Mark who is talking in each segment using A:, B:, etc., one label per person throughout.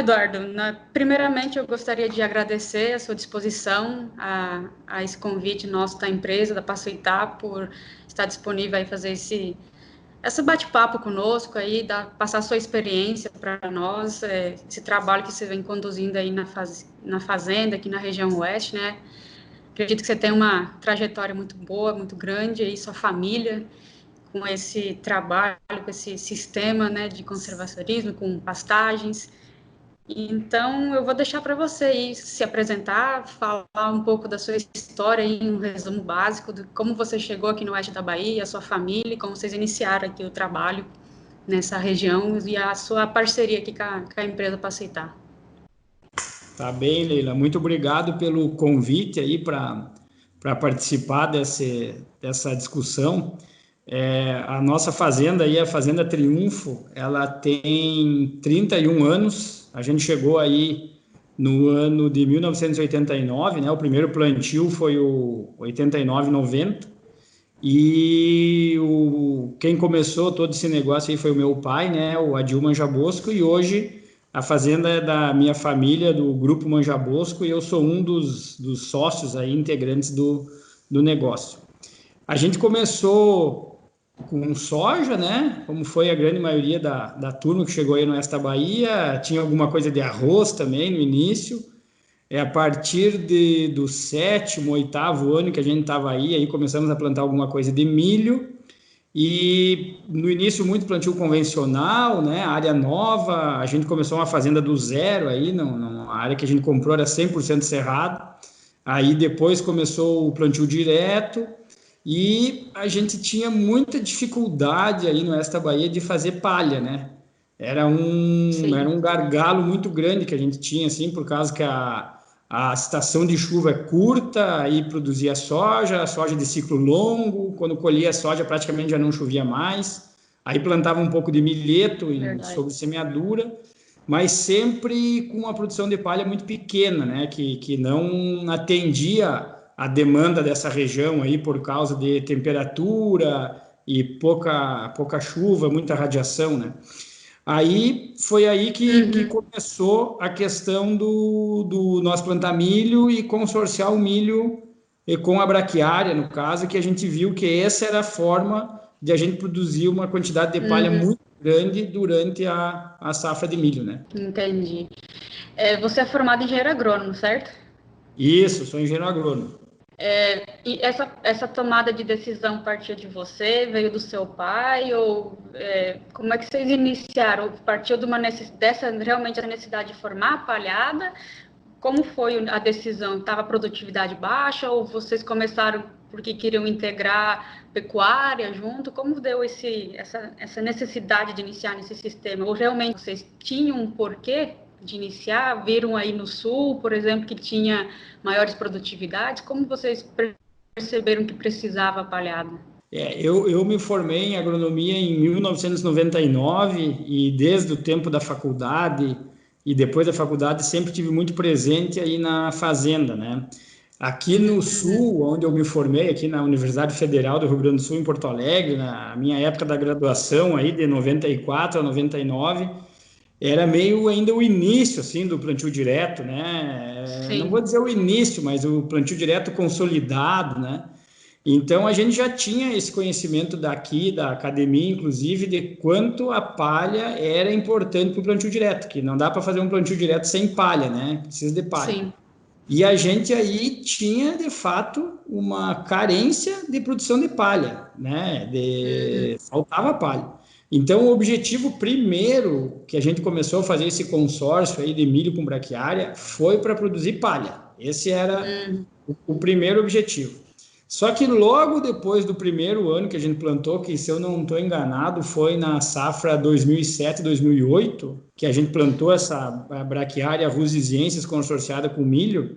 A: Eduardo, primeiramente eu gostaria de agradecer a sua disposição a esse convite nosso da empresa, da Passoitá, por estar disponível aí fazer esse bate-papo conosco aí, passar a sua experiência para nós, esse trabalho que você vem conduzindo aí na fazenda, aqui na região oeste, né? Acredito que você tem uma trajetória muito boa, muito grande aí, sua família, com esse trabalho, com esse sistema, né, de conservadorismo, com pastagens. Então, eu vou deixar para você aí se apresentar, falar um pouco da sua história em um resumo básico de como você chegou aqui no oeste da Bahia, a sua família, como vocês iniciaram aqui o trabalho nessa região e a sua parceria aqui com a empresa Passoitá.
B: Tá bem, Leila. Muito obrigado pelo convite aí para participar dessa discussão. A nossa fazenda aí, a Fazenda Triunfo, ela tem 31 anos. A gente chegou aí no ano de 1989, né? O primeiro plantio foi o 89-90. E quem começou todo esse negócio aí foi o meu pai, né? O Adil Manjabosco, e hoje a fazenda é da minha família, do Grupo Manjabosco, e eu sou um dos sócios aí, integrantes do negócio. A gente começou com soja, né? Como foi a grande maioria da turma que chegou aí no Oeste da Bahia, tinha alguma coisa de arroz também no início. A partir do sétimo, oitavo ano que a gente estava aí começamos a plantar alguma coisa de milho, e no início muito plantio convencional, né? Área nova, a gente começou uma fazenda do zero aí, a área que a gente comprou era 100% cerrado, aí depois começou o plantio direto, e a gente tinha muita dificuldade aí no Oeste da Bahia de fazer palha, né? Era um gargalo muito grande que a gente tinha, assim, por causa que a estação de chuva é curta, aí produzia soja de ciclo longo, quando colhia a soja praticamente já não chovia mais, aí plantava um pouco de milheto sobre semeadura, mas sempre com uma produção de palha muito pequena, né, que não atendia a demanda dessa região aí por causa de temperatura e pouca chuva, muita radiação, né. Aí foi aí que começou a questão do nós plantar milho e consorciar o milho com a braquiária, no caso, que a gente viu que essa era a forma de a gente produzir uma quantidade de palha muito grande durante a safra de milho, né?
A: Entendi. Você é formado em engenheiro agrônomo, certo?
B: Isso, sou engenheiro agrônomo.
A: E essa tomada de decisão partiu de você, veio do seu pai, ou como é que vocês iniciaram? Partiu realmente a necessidade de formar a palhada? Como foi a decisão? Estava a produtividade baixa, ou vocês começaram porque queriam integrar pecuária junto? Como deu essa necessidade de iniciar nesse sistema? Ou realmente vocês tinham um porquê de iniciar? Viram aí no sul, por exemplo, que tinha maiores produtividades? Como vocês perceberam que precisava a palhada?
B: Eu me formei em agronomia em 1999 e desde o tempo da faculdade e depois da faculdade sempre tive muito presente aí na fazenda, né? Aqui no sul, onde eu me formei, aqui na Universidade Federal do Rio Grande do Sul, em Porto Alegre, na minha época da graduação aí de 94 a 99, era meio ainda o início, assim, do plantio direto, né? Não vou dizer o início, mas o plantio direto consolidado, né? Então, a gente já tinha esse conhecimento daqui, da academia, inclusive, de quanto a palha era importante para o plantio direto, que não dá para fazer um plantio direto sem palha, né? Precisa de palha.
A: Sim.
B: E a gente aí tinha, de fato, uma carência de produção de palha, né? Faltava palha. Então, o objetivo primeiro que a gente começou a fazer esse consórcio aí de milho com braquiária foi para produzir palha. Esse era o primeiro objetivo. Só que logo depois do primeiro ano que a gente plantou, que se eu não estou enganado, foi na safra 2007-2008, que a gente plantou essa braquiária rusiziensis consorciada com milho,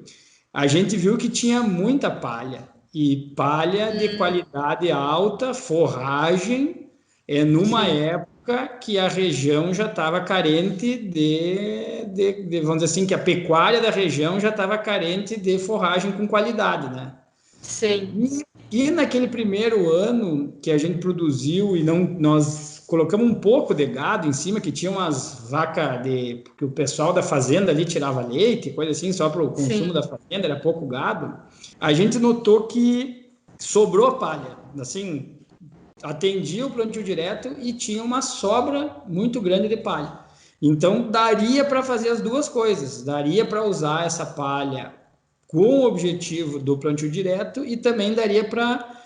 B: a gente viu que tinha muita palha, e palha de qualidade alta, forragem, numa época que a região já estava carente vamos dizer assim, que a pecuária da região já estava carente de forragem com qualidade, né?
A: Sim.
B: E naquele primeiro ano que a gente produziu e nós colocamos um pouco de gado em cima, que tinha umas vacas que o pessoal da fazenda ali tirava leite, coisa assim, só para o consumo da fazenda, era pouco gado. A gente notou que sobrou palha, assim, atendia o plantio direto e tinha uma sobra muito grande de palha. Então, daria para fazer as duas coisas, daria para usar essa palha com o objetivo do plantio direto e também daria para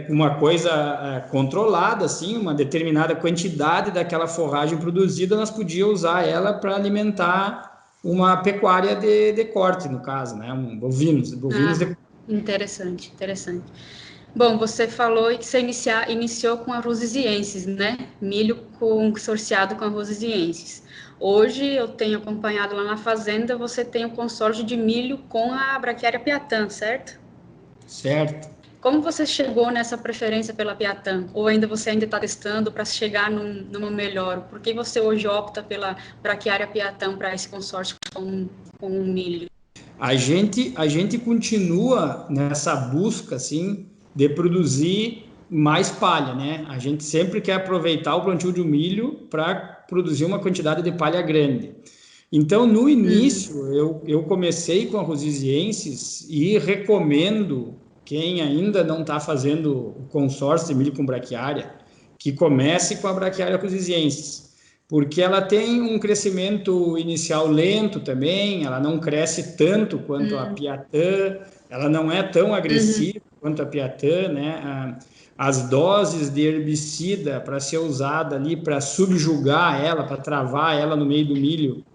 B: uma coisa controlada, assim, uma determinada quantidade daquela forragem produzida, nós podíamos usar ela para alimentar uma pecuária de corte, no caso, né? Bovinos de...
A: Interessante, interessante. Bom, você falou que você iniciou com arrozesienses, né? Milho consorciado com arrozesienses. Hoje eu tenho acompanhado lá na fazenda, você tem o consórcio de milho com a Braquiária Piatã, certo?
B: Certo.
A: Como você chegou nessa preferência pela Piatã? Ou ainda você ainda está testando para chegar numa melhor? Por que você hoje opta pela Braquiária Piatã para esse consórcio com o milho?
B: A gente continua nessa busca, assim, de produzir mais palha, né? A gente sempre quer aproveitar o plantio de milho para produzir uma quantidade de palha grande. Então, no início, eu comecei com arrozesienses e recomendo quem ainda não está fazendo o consórcio de milho com braquiária, que comece com a braquiária arrozesienses, porque ela tem um crescimento inicial lento também, ela não cresce tanto quanto a Piatã, ela não é tão agressiva quanto a Piatã, né? As doses de herbicida para ser usada ali para subjugar ela, para travar ela no meio do milho,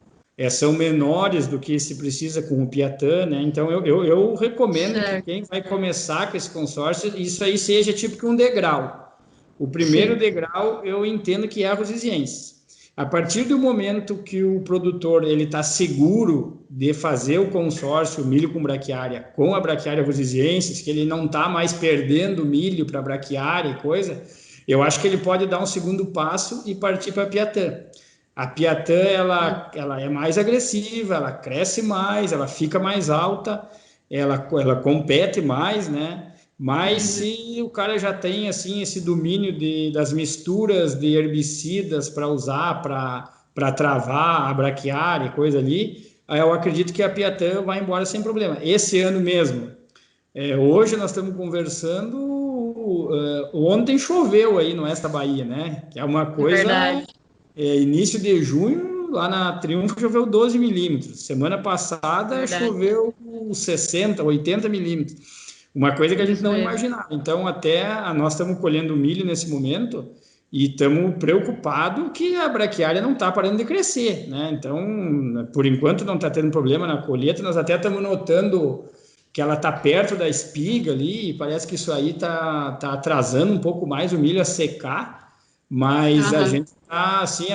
B: são menores do que se precisa com o Piatã, né? Então eu recomendo que quem vai começar com esse consórcio, isso aí seja tipo que um degrau. O primeiro degrau eu entendo que é a arrozesiense. A partir do momento que o produtor ele está seguro de fazer o consórcio milho com braquiária com a braquiária arrozesiensis, que ele não está mais perdendo milho para braquiária e coisa, eu acho que ele pode dar um segundo passo e partir para a Piatã. A Piatã ela é mais agressiva, ela cresce mais, ela fica mais alta, ela compete mais, né? Mas se o cara já tem assim esse domínio das misturas de herbicidas para usar para travar a braquiária e coisa ali, eu acredito que a Piatã vai embora sem problema. Esse ano mesmo, hoje nós estamos conversando, ontem choveu aí no Oeste da Bahia, né? Que é uma coisa, início de junho, lá na Triunfo choveu 12 milímetros. Semana passada choveu 60, 80 milímetros. Uma coisa que a gente não imaginava. Então, até nós estamos colhendo milho nesse momento e estamos preocupados que a braquiária não está parando de crescer, né? Então, por enquanto não está tendo problema na colheita, nós até estamos notando que ela está perto da espiga ali e parece que isso aí está atrasando um pouco mais o milho a secar, mas a gente está assim,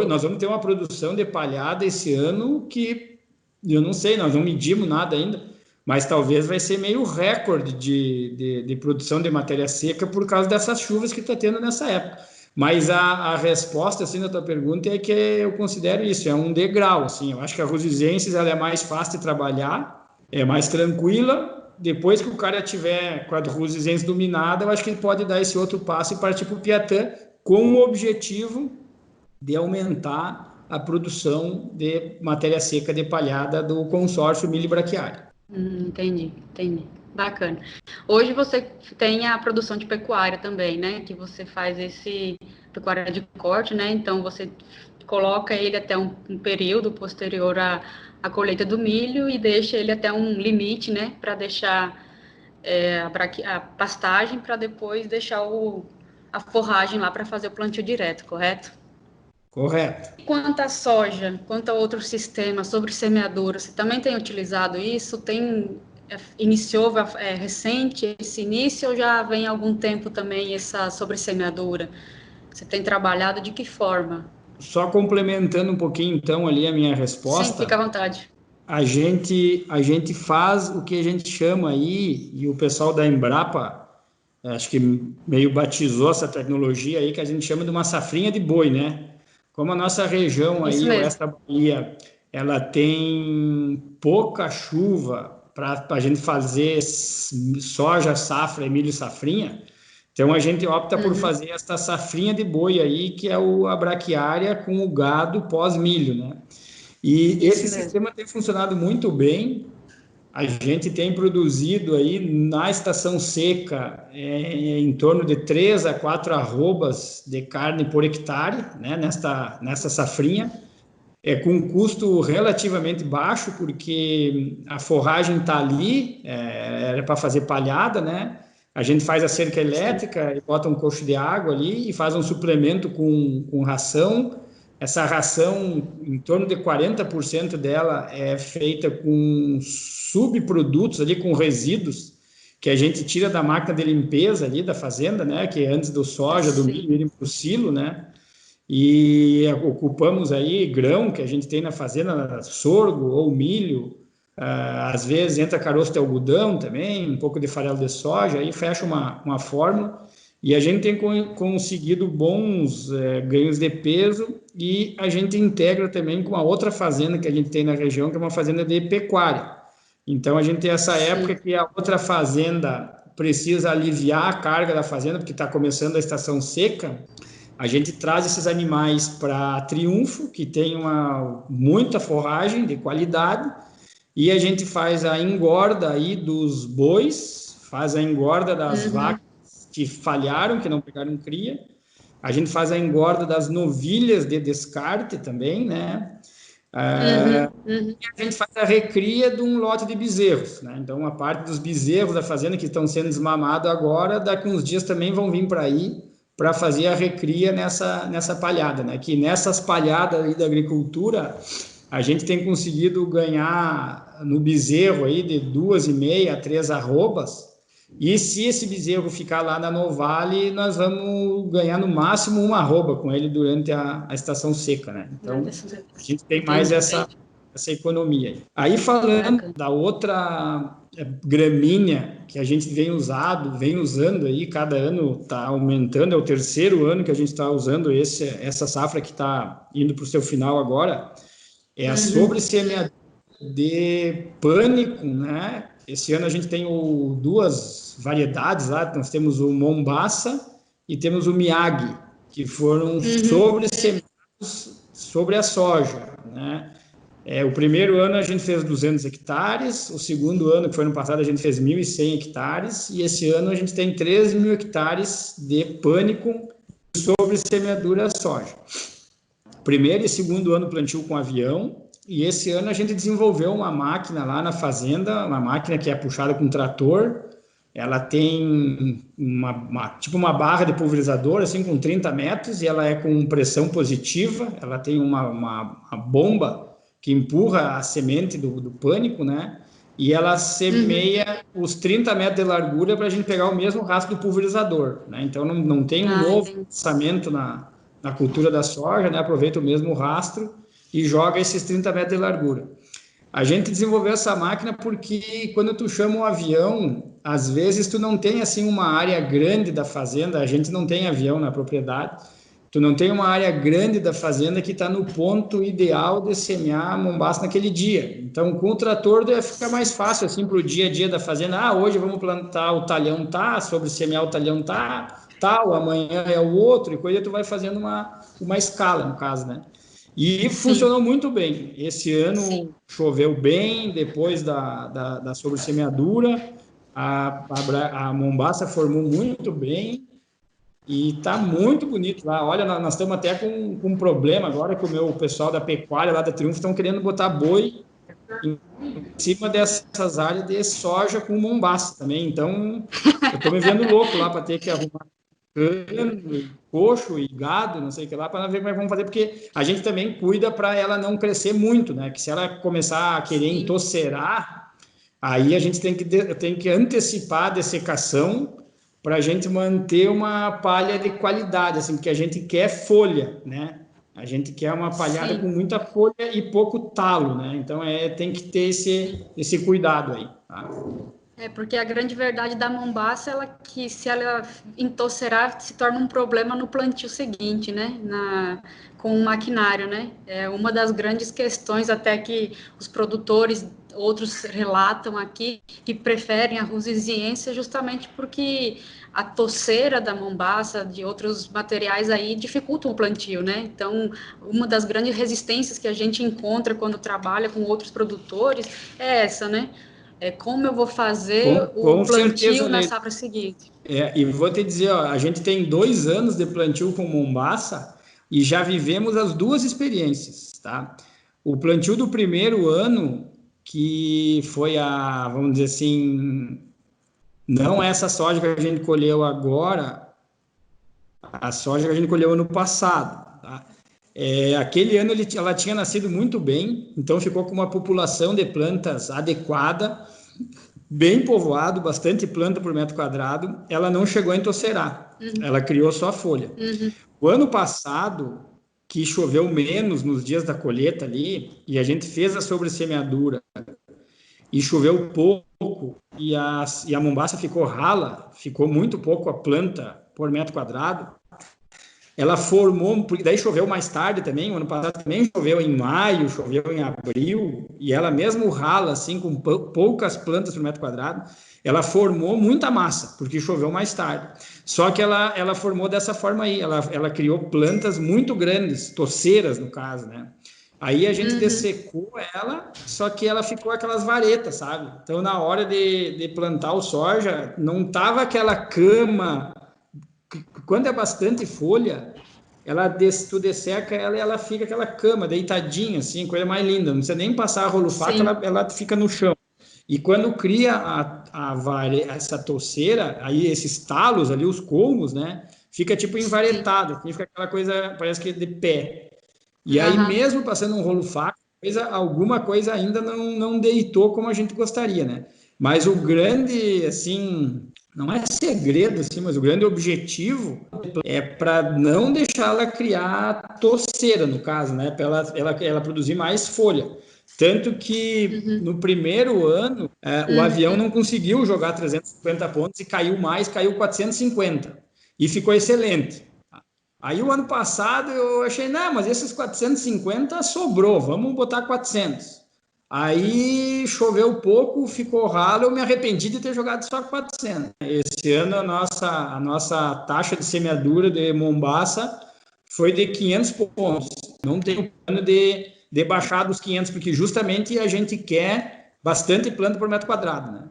B: nós vamos ter uma produção de palhada esse ano que, eu não sei, nós não medimos nada ainda, mas talvez vai ser meio recorde de produção de matéria seca por causa dessas chuvas que está tendo nessa época. Mas a resposta, assim, da tua pergunta é que eu considero isso, é um degrau, assim, eu acho que a arrozesiensis ela é mais fácil de trabalhar, é mais tranquila, depois que o cara tiver com a arrozesiensis dominada, eu acho que ele pode dar esse outro passo e partir para o Piatã com o objetivo de aumentar a produção de matéria seca de palhada do consórcio milho braquiário.
A: Entendi. Bacana. Hoje você tem a produção de pecuária também, né? Que você faz esse pecuária de corte, né? Então você coloca ele até um período posterior à colheita do milho e deixa ele até um limite, né? Para deixar a pastagem, para depois deixar a forragem lá para fazer o plantio direto, correto?
B: Correto.
A: Quanto à soja, quanto a outros sistemas sobre semeadura, você também tem utilizado isso? Iniciou recente esse início ou já vem há algum tempo também essa sobre semeadura? Você tem trabalhado de que forma?
B: Só complementando um pouquinho então ali a minha resposta.
A: Sim, fica à vontade.
B: A gente faz o que a gente chama aí, e o pessoal da Embrapa, acho que meio batizou essa tecnologia aí, que a gente chama de uma safrinha de boi, né? Como a nossa região aí, o Oeste da Bahia, ela tem pouca chuva para a gente fazer soja, safra e milho safrinha, Então, a gente opta por fazer essa safrinha de boi aí, que é a braquiária com o gado pós-milho, né? E esse sistema tem funcionado muito bem. A gente tem produzido aí na estação seca em torno de 3 a 4 arrobas de carne por hectare, né? Nessa safrinha, com um custo relativamente baixo, porque a forragem está ali, era para fazer palhada, né? A gente faz a cerca elétrica e bota um cocho de água ali e faz um suplemento com ração. Essa ração, em torno de 40% dela é feita com subprodutos ali, com resíduos, que a gente tira da máquina de limpeza ali da fazenda, né? Que é antes do soja, do milho irem para o silo, né? E ocupamos aí grão que a gente tem na fazenda, sorgo ou milho, às vezes entra caroço de algodão também, um pouco de farelo de soja, aí fecha uma fórmula, e a gente tem conseguido bons ganhos de peso, e a gente integra também com a outra fazenda que a gente tem na região, que é uma fazenda de pecuária. Então, a gente tem essa época que a outra fazenda precisa aliviar a carga da fazenda, porque está começando a estação seca. A gente traz esses animais para Triunfo, que tem muita forragem de qualidade, e a gente faz a engorda aí dos bois, faz a engorda das vacas que falharam, que não pegaram cria. A gente faz a engorda das novilhas de descarte também, né? E a gente faz a recria de um lote de bezerros, né? Então, a parte dos bezerros da fazenda que estão sendo desmamados agora, daqui uns dias também vão vir para aí, para fazer a recria nessa palhada, né? Que nessas palhadas aí da agricultura, a gente tem conseguido ganhar no bezerro aí de 2,5 a 3 arrobas, e se esse bezerro ficar lá na Novale, nós vamos ganhar no máximo uma arroba com ele durante a estação seca, né? Então, a gente tem mais essa economia aí. Falando da outra gramínea que a gente vem usando aí, cada ano está aumentando, é o terceiro ano que a gente está usando essa safra que está indo para o seu final agora, é a sobressemeadura de pânico, né? Esse ano a gente tem duas variedades lá, nós temos o Mombaça e temos o Miyagi, que foram sobressemeados sobre a soja, né? O primeiro ano a gente fez 200 hectares, o segundo ano, que foi ano passado, a gente fez 1.100 hectares, e esse ano a gente tem 3.000 hectares de pânico sobre semeadura soja. Primeiro e segundo ano plantio com avião, e esse ano a gente desenvolveu uma máquina lá na fazenda, uma máquina que é puxada com trator. Ela tem tipo uma barra de pulverizador, assim, com 30 metros, e ela é com pressão positiva. Ela tem uma bomba que empurra a semente do pânico, né? E ela semeia os 30 metros de largura para a gente pegar o mesmo rastro do pulverizador, né? Então, não tem um novo lançamento na cultura da soja, né? Aproveita o mesmo rastro e joga esses 30 metros de largura. A gente desenvolveu essa máquina porque quando tu chama um avião, às vezes tu não tem assim uma área grande da fazenda, a gente não tem avião na propriedade, tu não tem uma área grande da fazenda que está no ponto ideal de semear a mombaça naquele dia. Então, com o trator deve ficar mais fácil assim para o dia a dia da fazenda. Hoje vamos plantar o talhão sobre semear o talhão tal, amanhã é o outro, e coisa tu vai fazendo uma escala, no caso, né? E funcionou muito bem. Esse ano choveu bem, depois da sobressemeadura, a mombaça formou muito bem e está muito bonito lá. Olha, nós estamos até com um problema agora, que o pessoal da pecuária lá da Triunfo estão querendo botar boi em cima dessas áreas de soja com mombaça também. Então, eu estou me vendo louco lá para ter que arrumar coxo e gado, não sei o que lá, para ver como é que vamos fazer, porque a gente também cuida para ela não crescer muito, né? Que se ela começar a querer entocerar, aí a gente tem que antecipar a dessecação para a gente manter uma palha de qualidade, assim, porque a gente quer folha, né? A gente quer uma palhada com muita folha e pouco talo, né? Então tem que ter esse cuidado aí, tá?
A: Porque a grande verdade da mombaça é que se ela entorcerar, se torna um problema no plantio seguinte, né? Com o maquinário, né? É uma das grandes questões até que os produtores, outros relatam aqui, que preferem a Rusesiense justamente porque a toceira da mombaça, de outros materiais aí, dificultam o plantio, né? Então, uma das grandes resistências que a gente encontra quando trabalha com outros produtores é essa, né? Como eu vou fazer o
B: Com certeza,
A: plantio na
B: Leila.
A: safra seguinte.
B: E vou te dizer, ó, a gente tem 2 anos de plantio com mombaça e já vivemos as duas experiências, tá? O plantio do primeiro ano, que foi vamos dizer assim, não essa soja que a gente colheu agora, a soja que a gente colheu ano passado, tá? Aquele ano ela tinha nascido muito bem, então ficou com uma população de plantas adequada, bem povoado, bastante planta por metro quadrado, ela não chegou a entocerar, ela criou só folha. O ano passado, que choveu menos nos dias da colheita ali, e a gente fez a sobressemeadura, e choveu pouco, e a mombaça ficou rala, ficou muito pouco a planta por metro quadrado, ela formou, porque daí choveu mais tarde também, o ano passado também choveu em maio, choveu em abril, e ela mesmo rala, assim, com poucas plantas por metro quadrado, ela formou muita massa, porque choveu mais tarde. Só que ela formou dessa forma aí, ela criou plantas muito grandes, toceiras no caso, né? Aí a gente dessecou ela, só que ela ficou aquelas varetas, sabe? Então, na hora de plantar o soja, não tava aquela cama. Quando é bastante folha, tu desseca ela e ela fica aquela cama, deitadinha, assim, coisa mais linda. Não precisa nem passar rolo faca, ela fica no chão. E quando cria essa touceira, aí esses talos ali, os colmos, né? Fica tipo envaretado, assim, fica aquela coisa, parece que de pé. E aí, mesmo passando um rolo faca, alguma coisa ainda não deitou como a gente gostaria, né? Mas o grande, assim, não é segredo, assim, mas o grande objetivo é para não deixar ela criar toceira, no caso, né? Para ela produzir mais folha. Tanto que no primeiro ano, o avião não conseguiu jogar 350 pontos e caiu mais, caiu 450. E ficou excelente. Aí o ano passado eu achei, não, mas esses 450 sobrou, vamos botar 400. Aí choveu pouco, ficou ralo, eu me arrependi de ter jogado só 400. Esse ano a nossa taxa de semeadura de mombaça foi de 500 pontos. Não tenho plano de baixar dos 500, porque justamente a gente quer bastante planta por metro quadrado, né?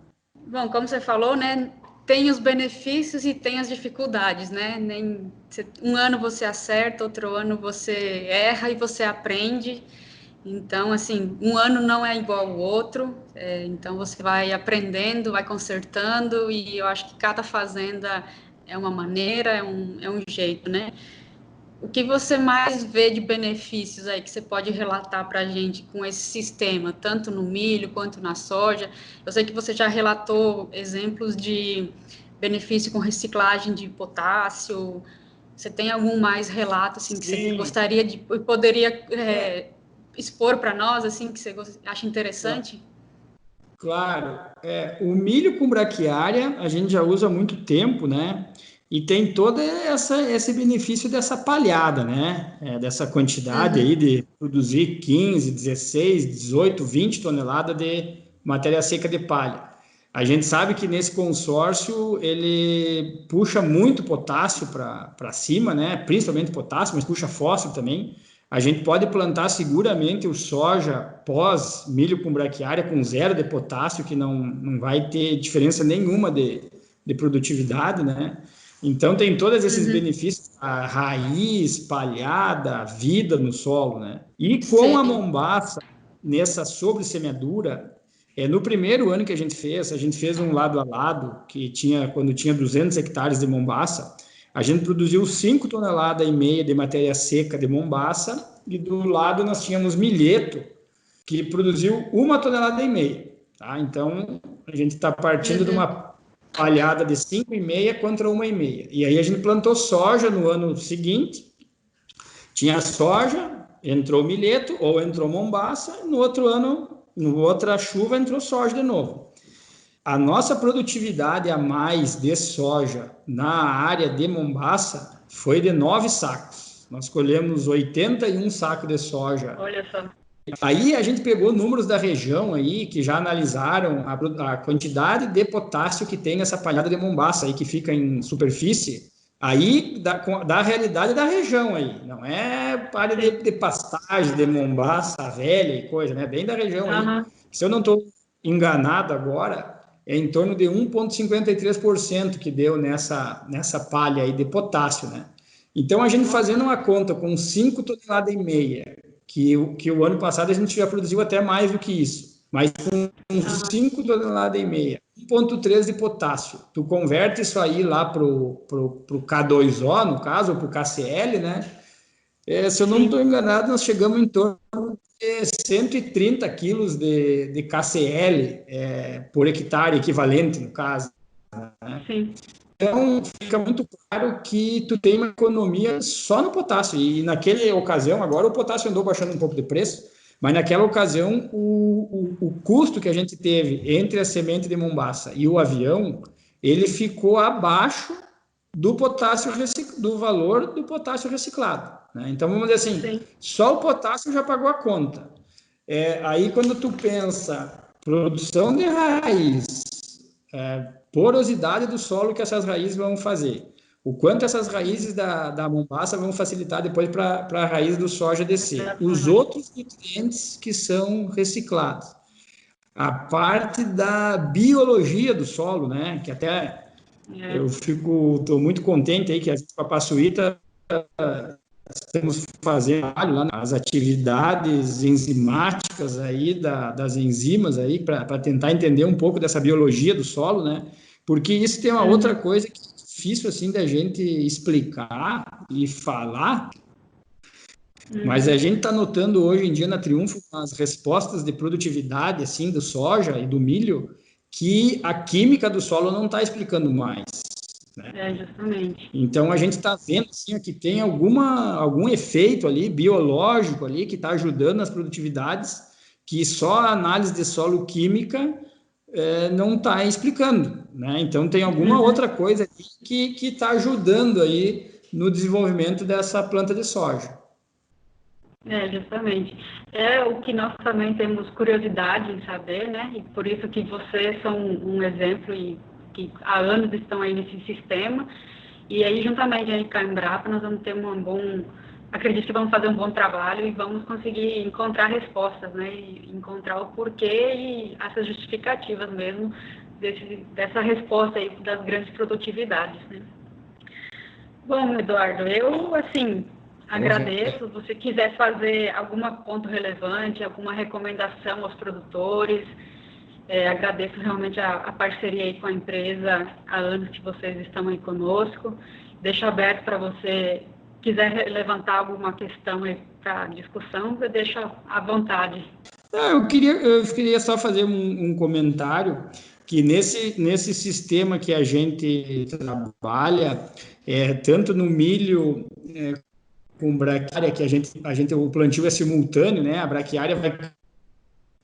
A: Bom, como você falou, né? Tem os benefícios e tem as dificuldades, né? Um ano você acerta, outro ano você erra e você aprende. Então, assim, um ano não é igual ao outro, então você vai aprendendo, vai consertando, e eu acho que cada fazenda é uma maneira, é um jeito, né? O que você mais vê de benefícios aí que você pode relatar para a gente com esse sistema, tanto no milho quanto na soja? Eu sei que você já relatou exemplos de benefício com reciclagem de potássio. Você tem algum mais relato assim que você
B: Sim,
A: gostaria de poderia expor para nós assim que você acha interessante?
B: claro. O milho com braquiária a gente já usa há muito tempo, né? E tem todo esse benefício dessa palhada, né? Dessa quantidade aí de produzir 15, 16, 18, 20 toneladas de matéria seca de palha. A gente sabe que nesse consórcio ele puxa muito potássio para cima, né? Principalmente potássio, mas puxa fósforo também. A gente pode plantar seguramente o soja pós milho com braquiária com zero de potássio, que não vai ter diferença nenhuma de produtividade, né? Então tem todos esses benefícios, a raiz, palhada, a vida no solo, né? E com a
A: Sim.
B: mombaça, nessa sobressemeadura, no primeiro ano que a gente fez um lado a lado, quando tinha 200 hectares de mombaça, a gente produziu 5,5 toneladas de matéria seca de mombaça, e do lado nós tínhamos milheto, que produziu 1,5 toneladas. Tá? Então, a gente está partindo de uma palhada de 5,5 contra 1,5. E aí a gente plantou soja no ano seguinte, tinha soja, entrou milheto ou entrou mombaça, no outro ano, no outra chuva, entrou soja de novo. a nossa produtividade a mais de soja na área de Mombaça foi de 9 sacos. Nós colhemos 81 sacos de soja.
A: Olha só.
B: Aí a gente pegou números da região aí que já analisaram a quantidade de potássio que tem nessa palhada de Mombaça aí que fica em superfície, aí da realidade da região aí, não é área de pastagem de Mombaça velha e coisa, né? Bem da região aí. Se eu não estou enganado agora, é em torno de 1,53% que deu nessa palha aí de potássio, né? Então a gente fazendo uma conta com 5,5 toneladas, que o ano passado a gente já produziu até mais do que isso, mas com 5,5 toneladas, 1,3 de potássio, tu converte isso aí lá pro K2O, no caso, ou pro KCl, né? Se eu não estou enganado, nós chegamos em torno de 130 quilos de KCl por hectare, equivalente, no caso. Né?
A: Sim.
B: Então, fica muito claro que tu tem uma economia só no potássio. E naquela ocasião, agora o potássio andou baixando um pouco de preço, mas naquela ocasião, o custo que a gente teve entre a semente de Mombaça e o avião, ele ficou abaixo do potássio do valor do potássio reciclado. Né? Então, vamos dizer assim, sim, só o potássio já pagou a conta. Aí, quando tu pensa produção de raiz, porosidade do solo que essas raízes vão fazer, o quanto essas raízes da Mombaça vão facilitar depois para a raiz do soja descer, os outros nutrientes que são reciclados, a parte da biologia do solo, né, que até eu estou muito contente aí que a gente, com a Passuíta, estamos fazendo lá nas atividades enzimáticas aí das enzimas aí para tentar entender um pouco dessa biologia do solo, né? Porque isso tem uma outra coisa que é difícil assim da gente explicar e falar, mas a gente está notando hoje em dia na Triunfo as respostas de produtividade assim do soja e do milho que a química do solo não está explicando mais. Né?
A: Justamente.
B: Então a gente está vendo assim, que tem algum efeito ali biológico ali que está ajudando nas produtividades que só a análise de solo química não está explicando, né? Então tem alguma outra coisa que está ajudando aí no desenvolvimento dessa planta de soja.
A: Justamente. É o que nós também temos curiosidade em saber, né? E por isso que vocês são um exemplo e que há anos estão aí nesse sistema. E aí, juntamente a gente com a Embrapa, nós vamos ter acredito que vamos fazer um bom trabalho e vamos conseguir encontrar respostas, né? E encontrar o porquê e essas justificativas mesmo dessa resposta aí das grandes produtividades, né? Bom, Eduardo, eu, assim, agradeço. Se você quiser fazer algum ponto relevante, alguma recomendação aos produtores, agradeço realmente a parceria aí com a empresa, há anos que vocês estão aí conosco. Deixo aberto para você, quiser levantar alguma questão aí para discussão, eu deixo à vontade.
B: Eu queria só fazer um comentário, que nesse sistema que a gente trabalha, tanto no milho com braquiária, que o plantio é simultâneo, né? A braquiária vai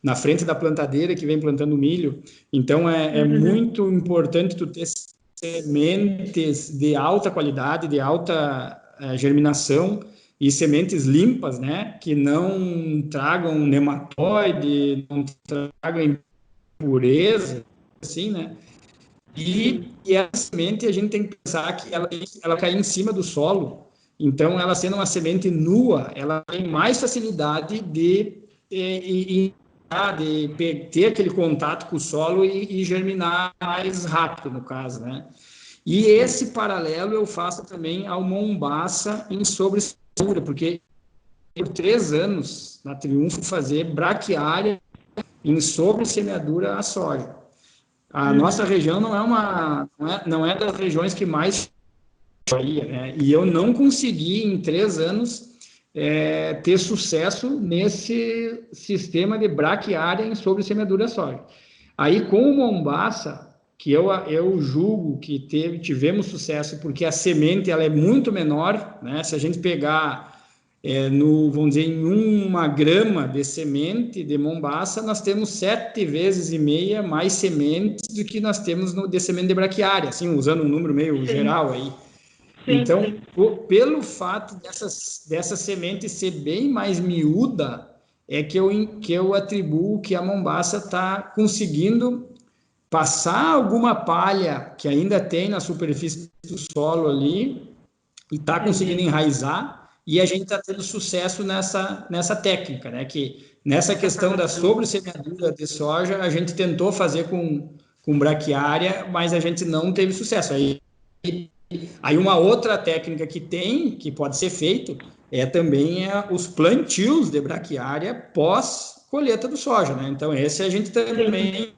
B: na frente da plantadeira que vem plantando milho. Então, é muito importante tu ter sementes de alta qualidade, de alta germinação e sementes limpas, né? Que não tragam nematóide, não tragam impureza, assim, né? E a semente, a gente tem que pensar que ela cai em cima do solo. Então, ela sendo uma semente nua, ela tem mais facilidade de ter aquele contato com o solo e germinar mais rápido, no caso, né? E esse paralelo eu faço também ao Mombaça em sobressemeadura, porque por 3 anos na Triunfo fazer braquiária em sobressemeadura a soja. A nossa região não é das regiões que mais choria, né? E eu não consegui em 3 anos ter sucesso nesse sistema de braquiária em sobressemeadura soja. Aí, com o Mombaça, que eu julgo que tivemos sucesso, porque a semente ela é muito menor, né? Se a gente pegar vamos dizer, em 1 grama de semente de mombaça, nós temos 7,5 vezes mais sementes do que nós temos de semente de braquiária, assim, usando um número meio geral aí. Então, pelo fato dessa semente ser bem mais miúda, é que eu atribuo que a mombaça está conseguindo passar alguma palha que ainda tem na superfície do solo ali e está conseguindo enraizar, e a gente está tendo sucesso nessa técnica, né? Que nessa questão da sobressemeadura de soja, a gente tentou fazer com braquiária, mas a gente não teve sucesso. Aí uma outra técnica que pode ser feito, também os plantios de braquiária pós colheita do soja, né? Então esse a gente também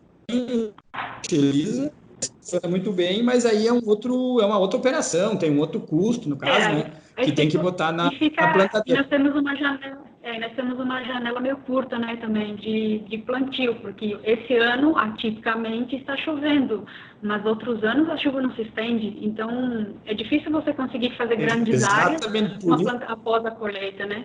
B: utiliza, funciona muito bem, mas aí é uma outra operação, tem um outro custo, no caso, né? Que tem que botar na plantadeira.
A: Nós temos uma janela meio curta, né, também, de plantio, porque esse ano, atipicamente, está chovendo, mas outros anos a chuva não se estende, então é difícil você conseguir fazer grandes áreas após a colheita, né?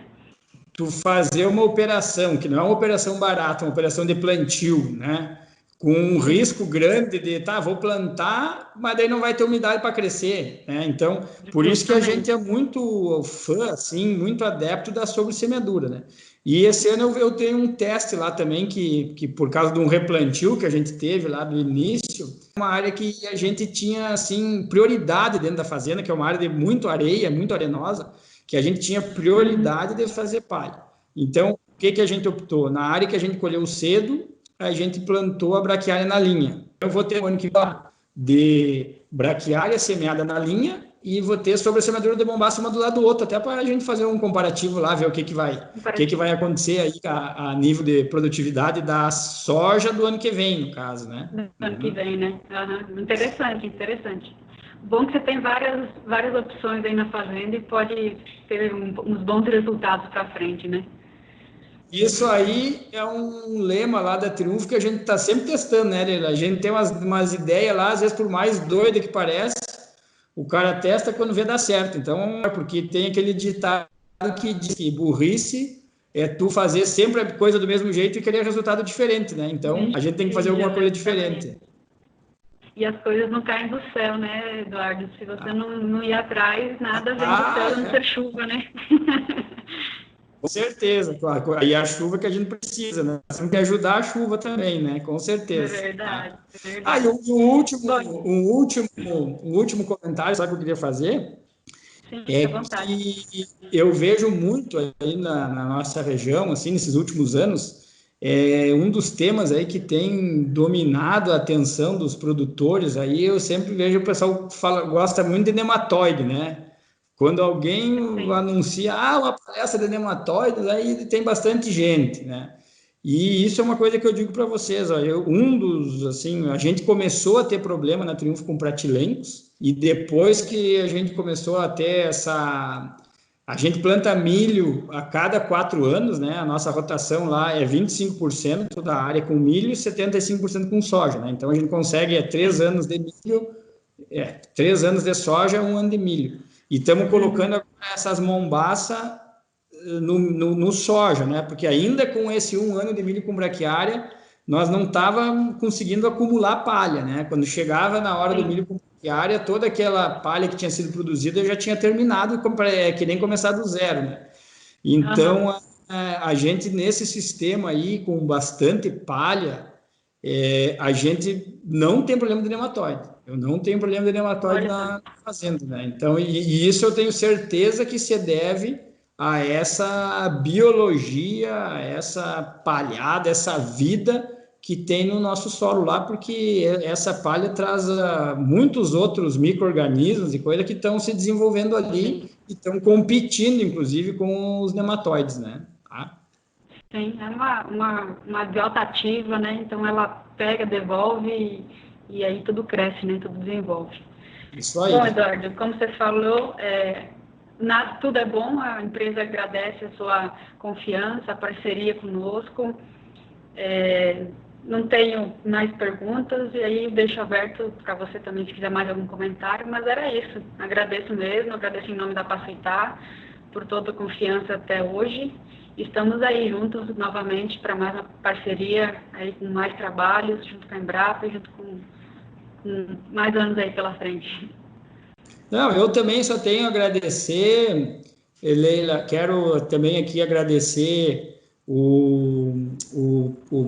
B: Tu fazer uma operação, que não é uma operação barata, uma operação de plantio, né? Com um risco grande vou plantar, mas daí não vai ter umidade para crescer, né? Então, por isso que a gente é muito fã, assim, muito adepto da sobressemeadura, né? E esse ano eu tenho um teste lá também, que por causa de um replantio que a gente teve lá do início, uma área que a gente tinha, assim, prioridade dentro da fazenda, que é uma área de muito areia, muito arenosa, que a gente tinha prioridade de fazer palha. Então, o que a gente optou? Na área que a gente colheu cedo, a gente plantou a braquiária na linha. Eu vou ter um ano que vem de braquiária semeada na linha e vou ter sobressemeadura de mombaça uma do lado do outro, até para a gente fazer um comparativo lá, ver o que vai acontecer aí a nível de produtividade da soja do ano que vem, no caso, né?
A: Do ano que vem, né? Interessante. Bom que você tem várias opções aí na fazenda e pode ter uns bons resultados para frente, né?
B: Isso aí é um lema lá da Triunfo que a gente está sempre testando, né, Leila? A gente tem umas ideias lá, às vezes por mais doida que parece, o cara testa quando vê dar certo. Então, porque tem aquele ditado que diz que burrice é tu fazer sempre a coisa do mesmo jeito e querer resultado diferente, né? Então, a gente tem que fazer alguma coisa diferente.
A: E as coisas não caem do céu, né, Eduardo? Se você não ir atrás, nada vem do céu, a não ser chuva, né?
B: Com certeza, claro. E a chuva que a gente precisa, né? Nós temos que ajudar a chuva também, né? Com certeza.
A: É verdade.
B: E um último comentário, sabe o que eu queria fazer?
A: Sim,
B: É que eu vejo muito aí na nossa região, assim, nesses últimos anos, um dos temas aí que tem dominado a atenção dos produtores, aí eu sempre vejo o pessoal gosta muito de nematóide, né? Quando alguém anuncia uma palestra de nematóides, aí tem bastante gente, né? E isso é uma coisa que eu digo para vocês, ó, a gente começou a ter problema na Triunfo com pratilencos, e depois que a gente começou a ter a gente planta milho a cada 4 anos, né? A nossa rotação lá é 25% da área com milho e 75% com soja, né? Então a gente consegue 3 anos de milho, 3 anos de soja, 1 ano de milho. E estamos colocando essas mombaças no soja, né? Porque ainda com esse 1 ano de milho com braquiária, nós não estávamos conseguindo acumular palha, né? Quando chegava na hora do milho com braquiária, toda aquela palha que tinha sido produzida já tinha terminado, que nem começar do zero, né? Então, a gente nesse sistema aí, com bastante palha, a gente não tem problema de nematóide. Eu não tenho problema de nematóide na fazenda, né? Então, e isso eu tenho certeza que se deve a essa biologia, a essa palhada, essa vida que tem no nosso solo lá, porque essa palha traz muitos outros micro-organismos e coisas que estão se desenvolvendo ali e estão competindo, inclusive, com os nematóides, né?
A: Sim, é uma biota ativa, né? Então ela pega, devolve e aí tudo cresce, né? Tudo desenvolve.
B: Isso aí.
A: Bom, Eduardo, como você falou, tudo é bom, a empresa agradece a sua confiança, a parceria conosco. Não tenho mais perguntas, e aí deixo aberto para você também, se quiser mais algum comentário, mas era isso. Agradeço mesmo, agradeço em nome da Paceitar por toda a confiança até hoje. Estamos aí juntos novamente para mais uma parceria, aí com mais trabalhos, junto com a Embrapa, junto com mais anos aí pela frente.
B: Não, eu também só tenho a agradecer, Leila, quero também aqui agradecer o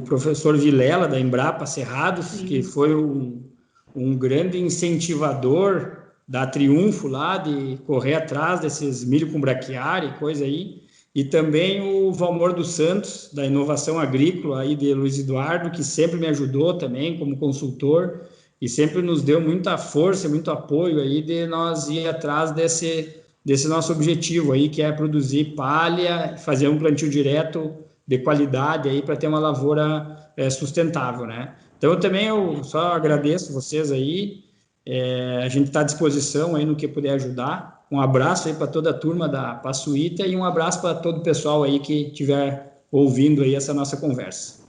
B: professor Vilela, da Embrapa Cerrados, sim, que foi um grande incentivador da Triunfo lá, de correr atrás desses milho com braquiária e coisa aí, e também o Valmor dos Santos, da Inovação Agrícola, aí de Luiz Eduardo, que sempre me ajudou também como consultor, e sempre nos deu muita força, muito apoio aí de nós ir atrás desse nosso objetivo aí, que é produzir palha, fazer um plantio direto de qualidade aí para ter uma lavoura sustentável, né? Então, eu só agradeço vocês aí, a gente está à disposição aí no que puder ajudar. Um abraço aí para toda a turma da Passuíta e um abraço para todo o pessoal aí que estiver ouvindo aí essa nossa conversa.